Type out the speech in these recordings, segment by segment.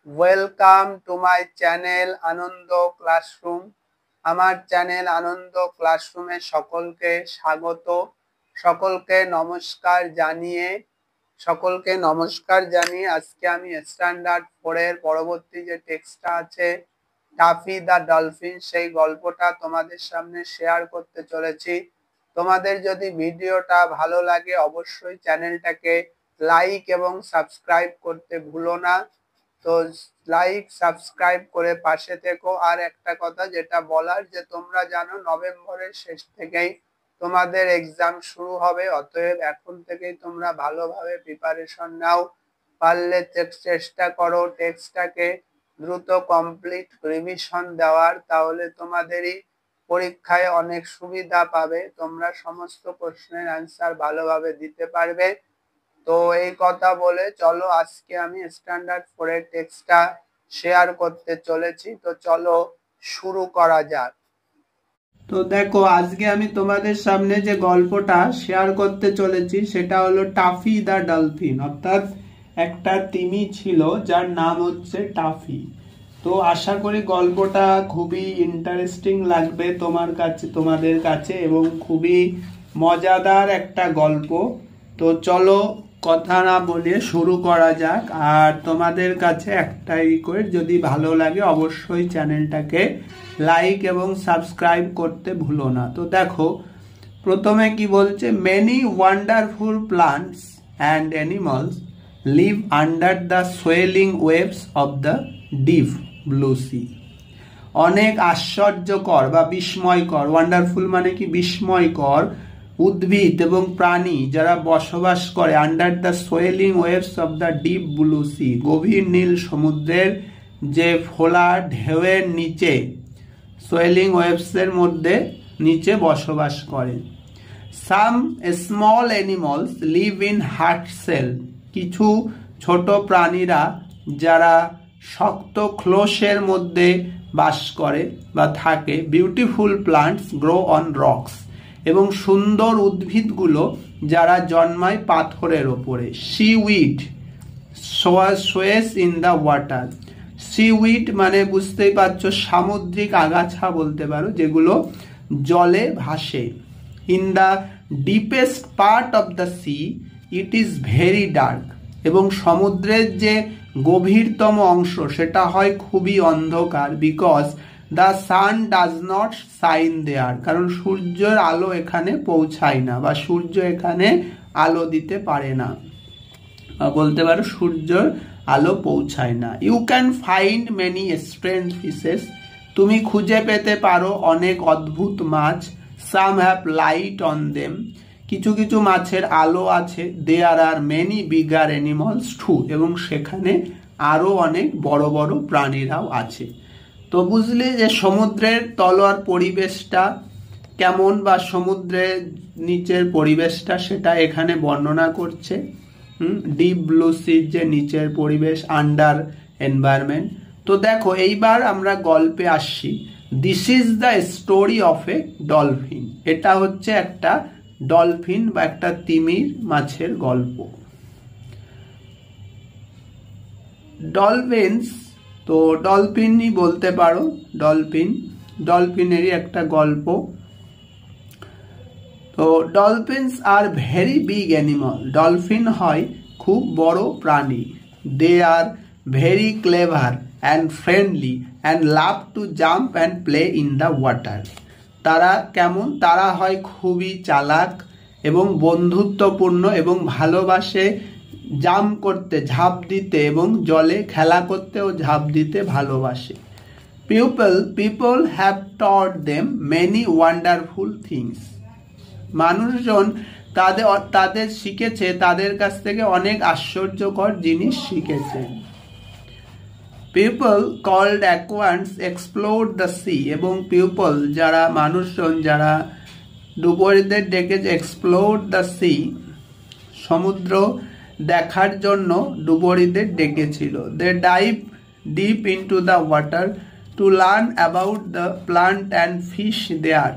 Welcome to my channel Ananda classroom. আমার channel Ananda ক্লাসরুমে সকলকে স্বাগত, সকলকে নমস্কার জানিয়ে আজকে আমি স্ট্যান্ডার্ড 4 এর পরবর্তী যে টেক্সটটা আছে টাফি দ্য ডলফিন, সেই গল্পটা তোমাদের সামনে শেয়ার করতে চলেছি। তোমাদের যদি ভিডিওটা ভালো লাগে অবশ্যই চ্যানেলটাকে লাইক এবং সাবস্ক্রাইব করতে ভুলো না। তো লাইক সাবস্ক্রাইব করে পাশে থেকো। আর একটা কথা যেটা বলার, যে তোমরা জানো নভেম্বরের শেষ থেকেই তোমাদের এক্সাম শুরু হবে, অতএব এখন থেকেই তোমরা ভালোভাবে প্রিপারেশন নাও। পারলে চেষ্টা করো টেক্সটটাকে দ্রুত কমপ্লিট রিভিশন দেওয়ার, তাহলে তোমাদেরই পরীক্ষায় অনেক সুবিধা পাবে, তোমরা সমস্ত প্রশ্নের অ্যান্সার ভালোভাবে দিতে পারবে। তো এই কথা বলে চলো আজকে আমি স্ট্যান্ডার্ড 4 এর টেক্সটটা শেয়ার করতে চলেছি। তো চলো শুরু করা যাক। তো দেখো, আজকে আমি তোমাদের সামনে যে গল্পটা শেয়ার করতে চলেছি সেটা হলো টাফি দ্য ডলফিন, অর্থাৎ একটা তিমি ছিল যার নাম হচ্ছে টাফি। তো আশা করি গল্পটা খুবই ইন্টারেস্টিং লাগবে তোমাদের কাছে এবং খুবই মজাদার একটা গল্প। তো চলো কথা না বলে শুরু করা যাক। আর তোমাদের কাছে একটা রিকোয়েস্ট, যদি ভালো লাগে অবশ্যই চ্যানেলটাকে লাইক এবং সাবস্ক্রাইব করতে ভুলো না। তো দেখো প্রথমে কি বলছে, many wonderful plants and animals live under the swelling waves of the deep blue sea. অনেক আশ্চর্যকর বা বিস্ময়কর, ওয়ান্ডারফুল মানে কি বিস্ময়কর, উদ্ভিদ এবং প্রাণী যারা বসবাস করে under the swelling waves of the deep blue sea, গভীর নীল সমুদ্রের যে ফোলা ঢেউয়ের নিচে, সোয়েলিং ওয়েভসের মধ্যে নিচে বসবাস করে। Some small animals live in hard shell, কিছু ছোট প্রাণীরা যারা শক্ত খোলসের মধ্যে বাস করে বা থাকে। Beautiful plants grow on rocks, এবং সুন্দর উদ্ভিদগুলো যারা জন্মায় পাথরের ওপরে। Seaweed sways in the water, seaweed মানে বুঝতেই পারছো সামুদ্রিক আগাছা বলতে পারো, যেগুলো জলে ভাসে। In the deepest part of the sea it is very dark, এবং সমুদ্রের যে গভীরতম অংশ সেটা হয় খুবই অন্ধকার। Because the sun does not shine there, কারণ সূর্যের আলো এখানে পৌঁছায় না বা সূর্য এখানে আলো দিতে পারে না, বলতে পারো সূর্যের আলো পৌঁছায় না। You can find many strange fishes, তুমি খুঁজে পেতে পারো অনেক অদ্ভুত মাছ। Some have light on them, কিছু কিছু মাছের আলো আছে। There are many bigger animals too, এবং সেখানে আরো অনেক বড় বড় প্রাণীরাও আছে। তো বুঝলে যে সমুদ্রের তলার পরিবেশটা কেমন বা সমুদ্রের নিচের পরিবেশটা, সেটা এখানে বর্ণনা করছে। ডিপ ব্লু সির যে নিচের পরিবেশ, আন্ডার এনভায়রনমেন্ট। তো দেখো এইবার আমরা গল্পে আসছি। This is the story of A dolphin, এটা হচ্ছে একটা ডলফিন বা একটা তিমির মাছের গল্প। ডলফিনস, তো ডলফিনই বলতে পারো, ডলফিনেরই একটা গল্প। তো dolphins are very big animal, dolphin হয় খুব বড় প্রাণী। They are very clever and friendly and love to jump and play in the water. তারা কেমন, তারা হয় খুবই চালাক এবং বন্ধুত্বপূর্ণ এবং ভালোবাসে জাম্প করতে, ঝাঁপ দিতে, এবং জলে খেলা করতে ও ঝাঁপ দিতে ভালোবাসে। People have taught them many wonderful things, মানুষজন তাদের শিখেছে, তাদের কাছ থেকে অনেক আশ্চর্যকর জিনিস শিখেছে। People called aquanauts explore the sea, এবং পিপল যারা মানুষজন যারা ডুবুরিদের ডেকেছে এক্সপ্লোর দ্য সি, সমুদ্র দেখার জন্য ডুবুরিদের ডেকেছিল। They dive deep into the water to learn about the plant and fish there,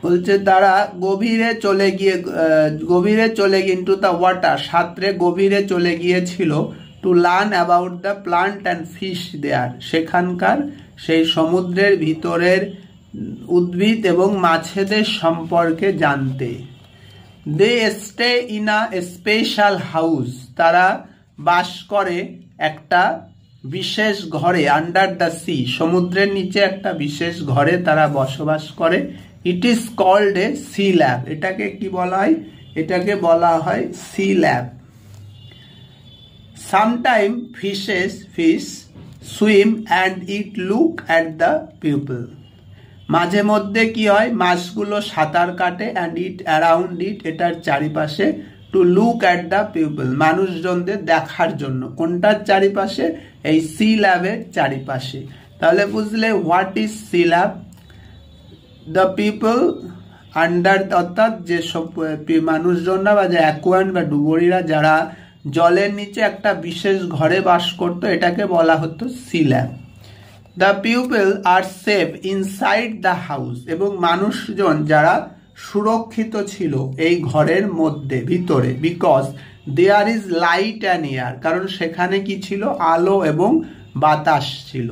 বলছে তারা গভীরে চলে গিয়ে ইনটু দ্য ওয়াটার, সাঁতরে গভীরে চলে গিয়েছিল to learn about the plant and fish there, সেখানকার সেই সমুদ্রের ভিতরের উদ্ভিদ এবং মাছেদের সম্পর্কে জানতে। They stay in a special house, তারা বাস করে একটা বিশেষ ঘরে, আন্ডার দ্য সি, সমুদ্রের নিচে একটা বিশেষ ঘরে তারা বসবাস করে। It is called a sea lab, এটাকে কি বলা হয়? এটাকে বলা হয় sea lab. Sometime fish swim and eat look at the people, মাঝে মধ্যে কি হয়, মাছগুলো সাঁতার কাটে, অ্যান্ড ইট অ্যারাউন্ড ইট, এটার চারিপাশে, to look at the people, মানুষজনদের দেখার জন্য। কোনটার চারিপাশে? এই সি ল্যাবের চারিপাশে। তাহলে বুঝলে what is sea lab? The people under, অর্থাৎ যেসব মানুষজনরা বা যে অ্যাকোয়ান বা ডুবুরিরা যারা জলের নিচে একটা বিশেষ ঘরে বাস করতো, এটাকে বলা হতো sea lab. The people are safe inside the house, এবং মানুষজন যারা সুরক্ষিত ছিল এই ঘরের মধ্যে ভিতরে, because there is light and air, কারণ সেখানে কি ছিল? আলো এবং বাতাস ছিল।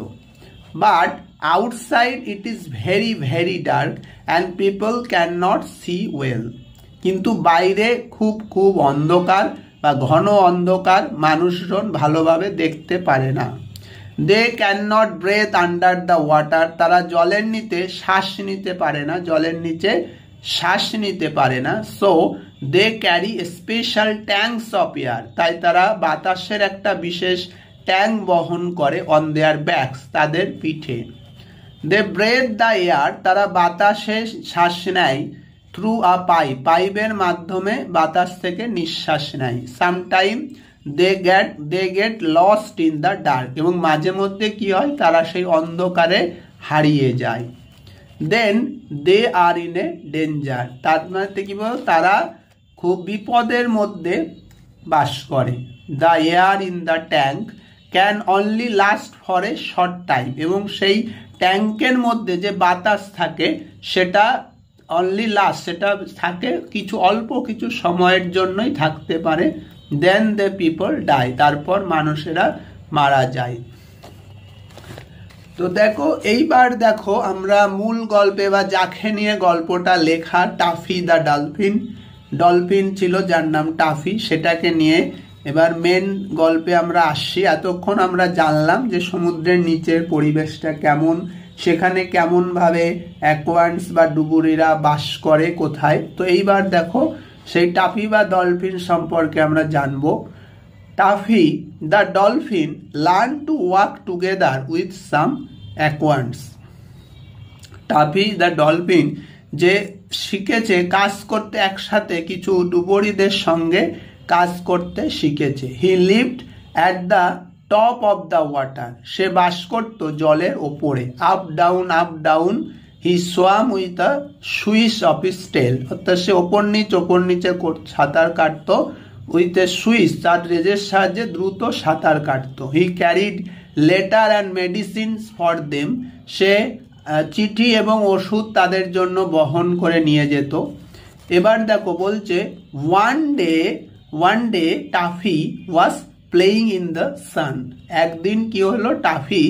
But outside it is very very dark and people can not see well, কিন্তু বাইরে খুব খুব অন্ধকার বা ঘন অন্ধকার, মানুষজন ভালোভাবে দেখতে পারে না। They can not breathe under the water, তারা জলের নিচে শ্বাস নিতে পারে না, জলের নিচে শ্বাস নিতে পারে না। So they carry special tanks of air, তাই তারা বাতাসের একটা বিশেষ ট্যাঙ্ক বহন করে, অন দেয়ার ব্যাকস, তাদের পিঠে। দে ব্রেথ দ্য এয়ার, তারা বাতাসে শ্বাস নেয়, থ্রু আ পাইপ, পাইপের মাধ্যমে বাতাস থেকে নিঃশ্বাস নেয়। Sometime they get lost in the dark, এবং মাঝে মধ্যে কি হয়? তারা সেই অন্ধকারে হারিয়ে যায়। দেন দে আর ইন এ ডেঞ্জার, তার মানে কি বল? তারা খুব বিপদের মধ্যে বাস করে। The air in the tank can only last for a short time, এবং সেই ট্যাঙ্কের মধ্যে যে বাতাস থাকে সেটা অনলি লাস্ট, সেটা থাকে কিছু অল্প কিছু সময়ের জন্যই থাকতে পারে। দেন দ্য পিপল ডাই, তারপর মানুষেরা মারা যায়। তো দেখো, এইবার দেখো আমরা মূল গল্পে বা যাকে নিয়ে গল্পটা লেখা, টাফি দ্য ডলফিন, ডলফিন ছিল যার নাম টাফি, সেটাকে নিয়ে এবার মেন গল্পে আমরা আসছি। এতক্ষণ আমরা জানলাম যে সমুদ্রের নিচের পরিবেশটা কেমন, সেখানে কেমন ভাবে অ্যাকোয়ান্স বা ডুবুরিরা বাস করে, কোথায়। তো এইবার দেখো সেই টাফি বা ডলফিন সম্পর্কে আমরা জানবো। Tuffy the dolphin learn to work together with some aquanauts, Tuffy the dolphin যে শিখেছে কাজ করতে, একসাথে কিছু ডুবুরিদের সঙ্গে কাজ করতে শিখেছে। He lived at the top of the water, সে বাস করত জলের ওপরে। Up down he swam with a swish of his tail, অর্থাৎ সে ওপর নিচে সাঁতার কাটত। উইথ এ সুইচ, তার রেজের সাহায্যে দ্রুত সাঁতার কাটত। He carried letter and medicines for them, সে চিঠি এবং ওষুধ তাদের জন্য বহন করে নিয়ে যেত। এবার দেখো বলছে, one day toffee was playing in the sun, একদিন কি হলো? টাফি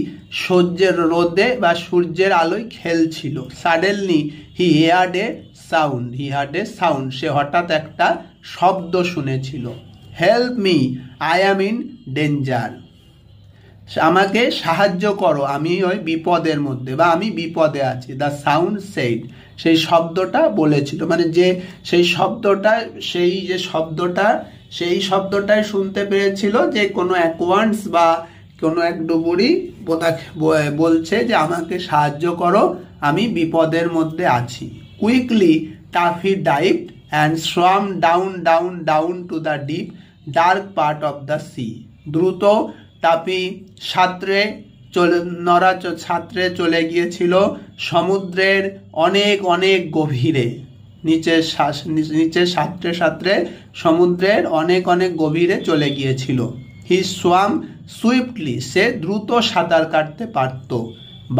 সূর্যের রোদে বা সূর্যের আলোয় খেলছিল। Suddenly he heard a sound, সে হঠাৎ একটা শব্দ শুনেছিল। Help me, I am in danger, আমাকে সাহায্য করো, আমি ওই বিপদের মধ্যে বা আমি বিপদে আছি। দ্য সাউন্ড সেড, সেই শব্দটা বলেছিল, মানে যে সেই শব্দটাই শুনতে পেরেছিল যে কোনো অ্যাকোয়ান্স বা কোনো এক ডুবুরি বলছে যে আমাকে সাহায্য করো, আমি বিপদের মধ্যে আছি। Quickly Tuffy dived and swam down to the deep dark part of the sea, দ্রুত টাফি সাঁতরে চলে গিয়েছিল সমুদ্রের অনেক অনেক গভীরে। নিচে সাঁতরে সমুদ্রের অনেক অনেক গভীরে চলে গিয়েছিল। হি সোয়াম সুইফটলি, সে দ্রুত সাঁতার কাটতে পারত।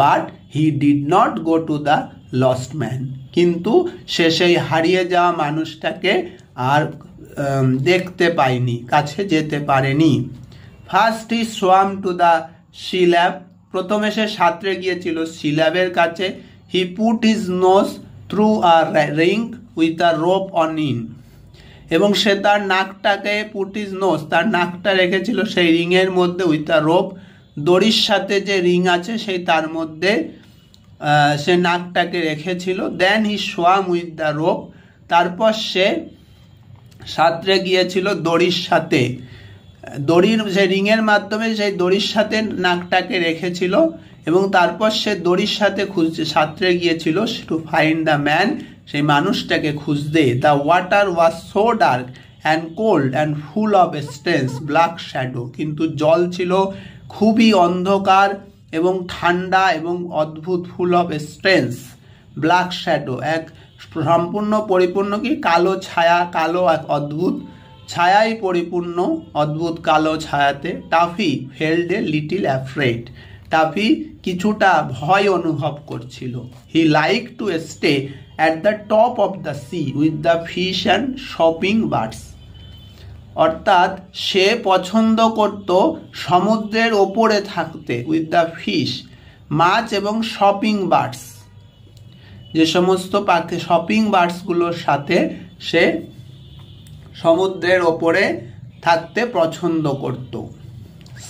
But he did not go to the lost man, কিন্তু সে সেই হারিয়ে যাওয়া মানুষটাকে আর দেখতে পায়নি, কাছে যেতে পারেনি। First he swam to the sealab, প্রথমে সে সাঁতরে গিয়েছিল সিল্যাবের কাছে। He put his nose through a ring with a rope on in, এবং সে তার নাকটাকে, পুট হিজ নোজ, তার নাকটা রেখেছিল সেই রিংয়ের মধ্যে, উইথ আ রোপ, দড়ির সাথে যে রিং আছে সেই তার মধ্যে সে নাকটাকে রেখেছিল। দেন হি সোয়াম উইথ দ্য রোপ, তারপর সে সাঁতরে গিয়েছিল দড়ির সাথে, দড়ির সেই রিংয়ের মাধ্যমে সেই দড়ির সাথে নাকটাকে রেখেছিল, এবং তারপর সে দড়ির সাথে খুঁজতে সাঁতরে গিয়েছিল টু ফাইন্ড দ্য ম্যান, সেই মানুষটাকে খুঁজতে। The water was so dark and cold and full of strange black shadow, কিন্তু জল ছিল খুবই অন্ধকার এবং ঠান্ডা এবং অদ্ভুত, full of strange black shadow, এক সম্পূর্ণ পরিপূর্ণ কি কালো ছায়া, কালো এক অদ্ভুত ছায়ায় পরিপূর্ণ, অদ্ভুত কালো ছায়াতে। Taffy felt a little afraid, Taffy কিছুটা ভয় অনুভব করছিল। He like to stay at the top of the sea with the fish and shopping birds, অর্থাৎ সে পছন্দ করত সমুদ্রের ওপরে থাকতে, উইথ দ্য ফিশ, মাছ এবং শপিং বার্ডস, যে সমস্ত পাখি শপিং বার্ডসগুলোর সাথে সে সমুদ্রের ওপরে থাকতে পছন্দ করত।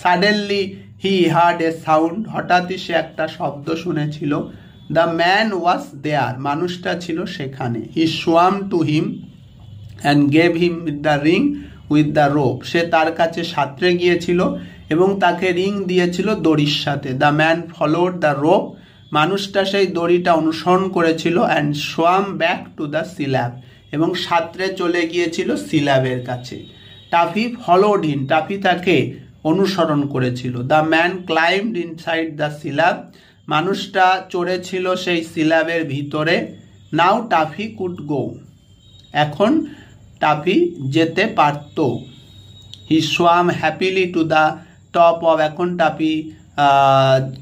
Suddenly he heard a sound, হঠাৎই সে একটা শব্দ শুনেছিল। দ্য ম্যান ওয়াজ দেয়ার, মানুষটা ছিল সেখানে। He swam to him and gave him the ring with the rope, সে তার কাছে সাঁতরে গিয়েছিল এবং তাকে রিং দিয়েছিল দড়ির সাথে। The man followed the rope, মানুষটা সেই দড়িটা অনুসরণ করেছিল। And swam back to the sealab, এবং সাঁতরে চলে গিয়েছিল সিল্যাবের কাছে। টাফি ফলোড হিম, টাফি তাকে অনুসরণ করেছিল। The man climbed inside the sealab, মানুষটা চড়েছিল সেই সিল্যাবের ভিতরে। নাও টাফি কুড গো, এখন টাফি যেতে পারত। He swam happily to the top of, এখন টাফি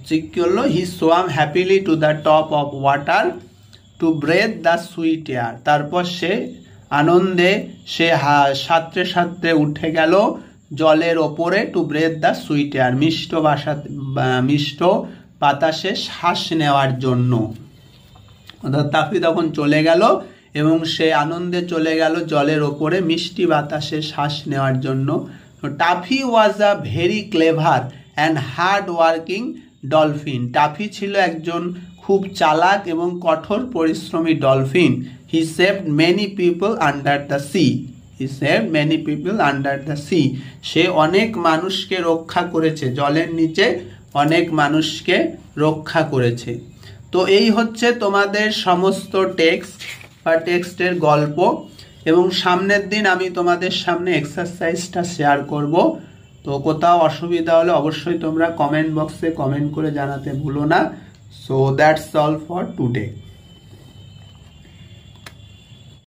কি করলো, he swam happily to the top of water to breathe the sweet air, তারপর সে আনন্দে সে সাঁতরে সাঁতরে উঠে গেল জলের ওপরে, two breathe the sweet air, মিষ্ট বাতাসে শ্বাস নেওয়ার জন্য। অর্থাৎ টাফি তখন চলে গেল এবং সে আনন্দে চলে গেল জলের ওপরে মিষ্টি বাতাসে শ্বাস নেওয়ার জন্য। Tuffy was a very clever and hard working dolphin, Tuffy ছিল একজন খুব চালাক এবং কঠোর পরিশ্রমী dolphin. He saved many people under the sea, he saved many people under the sea, সে অনেক মানুষকে রক্ষা করেছে, জলের নিচে অনেক মানুষকে রক্ষা করেছে। তো এই হচ্ছে তোমাদের সমস্ত টেক্সট বা টেক্সটের গল্প, এবং সামনের দিন আমি তোমাদের সামনে এক্সারসাইজটা শেয়ার করব। তো কোথাও অসুবিধা হলে অবশ্যই তোমরা কমেন্ট বক্সে কমেন্ট করে জানাতে ভুলো না। So that's all for today.